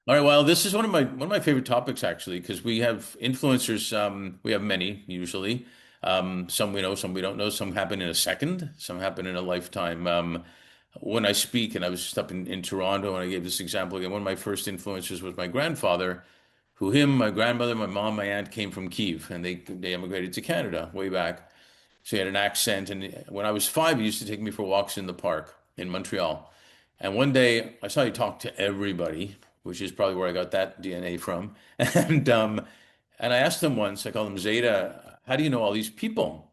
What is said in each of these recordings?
All right, well, this is one of my favorite topics actually, because we have influencers. We have many usually. Some we know, some we don't know. Some happen in a second, some happen in a lifetime. When I speak, and I was just up in Toronto, and I gave this example again. One of my first influencers was my grandfather, my grandmother, my mom, my aunt came from Kiev, and they immigrated to Canada way back. So he had an accent, and when I was 5, he used to take me for walks in the park in Montreal. And one day I saw he talk to everybody, which is probably where I got that DNA from. And I asked him once, I called him Zeta, how do you know all these people?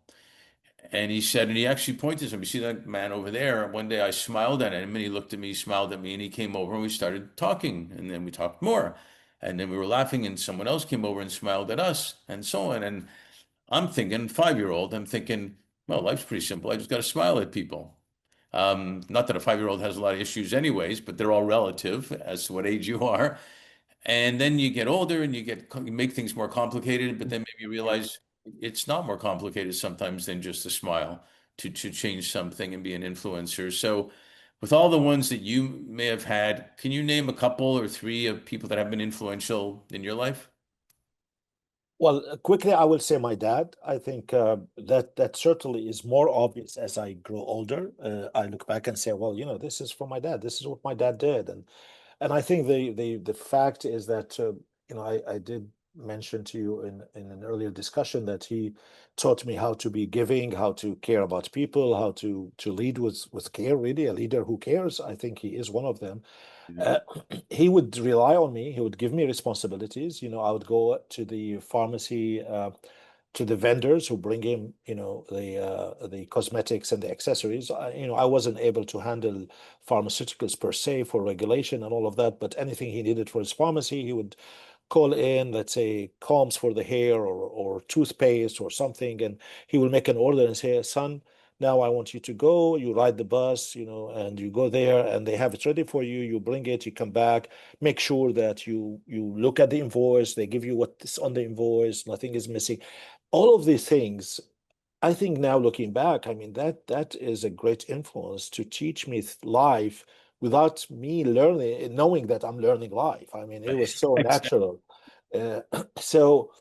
And he said, and he actually pointed to him, you see that man over there? One day I smiled at him and he looked at me, smiled at me, and he came over and we started talking. And then we talked more. And then we were laughing, and someone else came over and smiled at us, and so on. And I'm thinking, 5-year-old, I'm thinking, well, life's pretty simple. I just got to smile at people. Not that a 5-year-old has a lot of issues anyways, but they're all relative as to what age you are. And then you get older and you make things more complicated, but then maybe you realize it's not more complicated sometimes than just a smile to change something and be an influencer. So with all the ones that you may have had, can you name a couple or three of people that have been influential in your life? Well, quickly, I will say my dad. I think that certainly is more obvious as I grow older. I look back and say, well, this is from my dad. This is what my dad did, and I think the fact is that I did mention to you in an earlier discussion that he taught me how to be giving, how to care about people, how to lead with care. Really, a leader who cares. I think he is one of them. Yeah. uh, he would rely on me. He would give me responsibilities. I would go to the pharmacy, to the vendors who bring him, the cosmetics and the accessories. I wasn't able to handle pharmaceuticals per se for regulation and all of that, but anything he needed for his pharmacy, he would call in, let's say, combs for the hair or toothpaste or something, and he will make an order and say, son, now I want you to go, you ride the bus, and you go there and they have it ready for you. You bring it, you come back, make sure that you look at the invoice, they give you what's on the invoice, nothing is missing. All of these things, I think now looking back, I mean that is a great influence to teach me life without me learning, knowing that I'm learning life. I mean, it was so Exactly. natural. Uh, so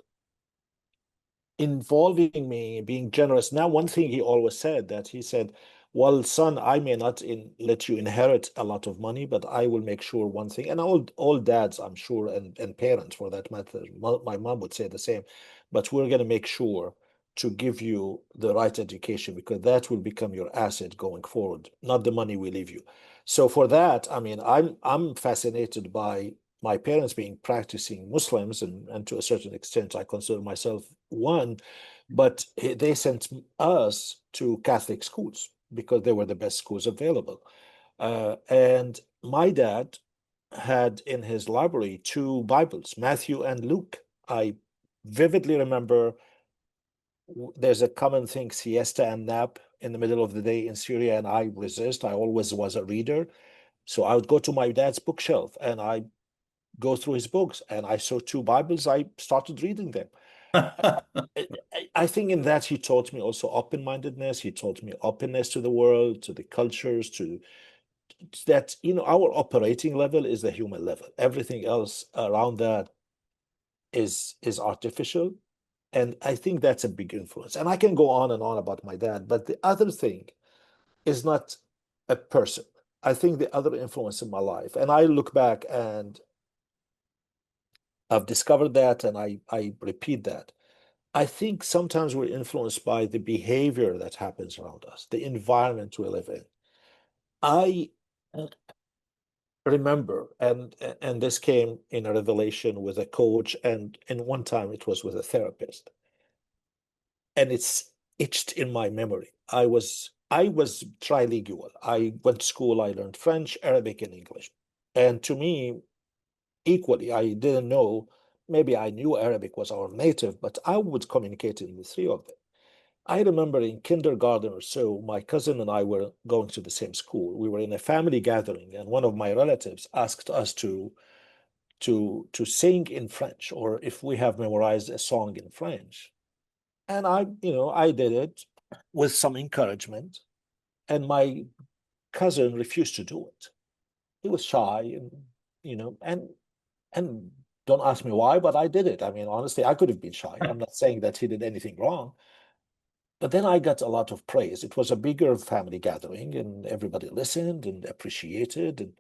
involving me, being generous. Now, one thing he always said that he said, well, son, I may not let you inherit a lot of money, but I will make sure one thing. And all dads, I'm sure, and parents for that matter, my mom would say the same, but we're going to make sure to give you the right education because that will become your asset going forward, not the money we leave you. So for that, I mean, I'm fascinated by my parents being practicing Muslims, and to a certain extent, I consider myself one, but they sent us to Catholic schools because they were the best schools available. And my dad had in his library two Bibles, Matthew and Luke. I vividly remember there's a common thing, siesta and nap in the middle of the day in Syria, and I resist. I always was a reader. So I would go to my dad's bookshelf and I go through his books, and I saw two Bibles. I started reading them. I think in that he taught me also open-mindedness. He taught me openness to the world, to the cultures, to that, our operating level is the human level. Everything else around that is artificial. And I think that's a big influence. And I can go on and on about my dad, but the other thing is not a person. I think the other influence in my life, and I look back and I've discovered that and I repeat that. I think sometimes we're influenced by the behavior that happens around us, the environment we live in. I remember, and this came in a revelation with a coach, and one time it was with a therapist, and it's etched in my memory. I was trilingual. I went to school. I learned French, Arabic, and English, and to me, equally, I didn't know. Maybe I knew Arabic was our native, but I would communicate in the three of them. I remember in kindergarten or so, my cousin and I were going to the same school. We were in a family gathering, and one of my relatives asked us to sing in French, or if we have memorized a song in French. And I did it with some encouragement, and my cousin refused to do it. He was shy, and And don't ask me why, but I did it. I mean, honestly, I could have been shy. I'm not saying that he did anything wrong. But then I got a lot of praise. It was a bigger family gathering, and everybody listened and appreciated.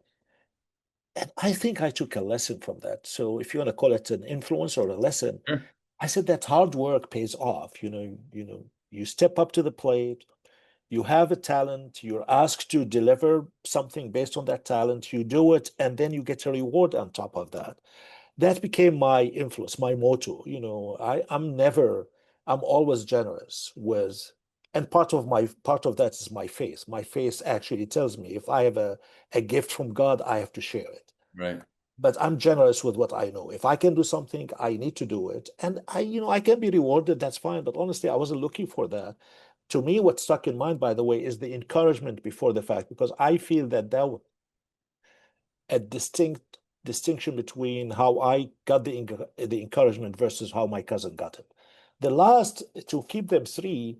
And I think I took a lesson from that. So if you want to call it an influence or a lesson, Sure. I said that hard work pays off. You step up to the plate, you have a talent, you're asked to deliver something based on that talent, you do it, and then you get a reward on top of that. That became my influence, my motto. I'm always generous with, and part of that is my face. My face actually tells me if I have a gift from God, I have to share it. Right. But I'm generous with what I know. If I can do something, I need to do it. And I can be rewarded, that's fine. But honestly, I wasn't looking for that. To me, what stuck in mind, by the way, is the encouragement before the fact, because I feel that a distinction between how I got the encouragement versus how my cousin got it. The last, to keep them three,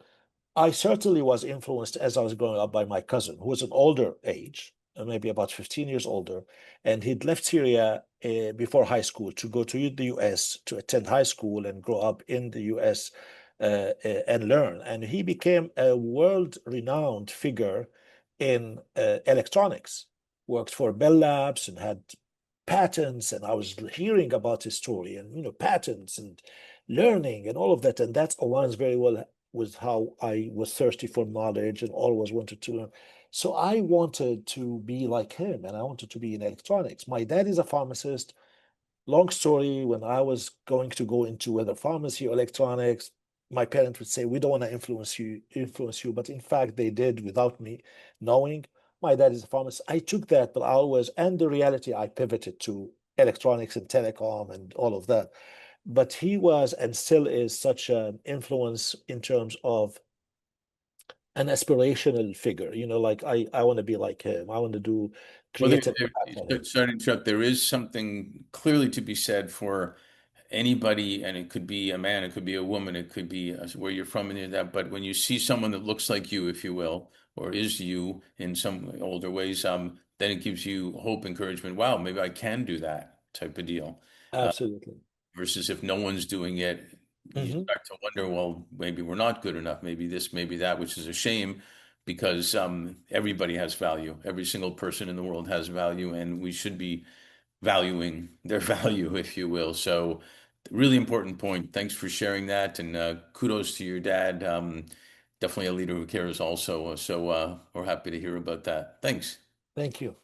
I certainly was influenced as I was growing up by my cousin, who was an older age, maybe about 15 years older, and he'd left Syria before high school to go to the US to attend high school and grow up in the US and learn. And he became a world-renowned figure in electronics, worked for Bell Labs and had patents. And I was hearing about his story and, patents and learning and all of that. And that aligns very well with how I was thirsty for knowledge and always wanted to learn. So I wanted to be like him and I wanted to be in electronics. My dad is a pharmacist. Long story, when I was going to go into whether pharmacy or electronics, my parents would say, we don't want to influence you. But in fact, they did without me knowing. My dad is a pharmacist. I took that, but I always, and the reality, I pivoted to electronics and telecom and all of that. But he was and still is such an influence in terms of an aspirational figure. Like I want to be like him. I want to do Well, create an impact on him. sorry to interrupt. There is something clearly to be said for anybody, and it could be a man, it could be a woman, it could be where you're from and that. But when you see someone that looks like you, if you will, or is you in some older ways, then it gives you hope, encouragement. Wow, maybe I can do that type of deal. Absolutely. Versus if no one's doing it, you Hmm. start to wonder, well, maybe we're not good enough, maybe this, maybe that, which is a shame because everybody has value. Every single person in the world has value, and we should be valuing their value, if you will. So, really important point. Thanks for sharing that, and kudos to your dad. Definitely a leader who cares, also. So, we're happy to hear about that. Thanks. Thank you.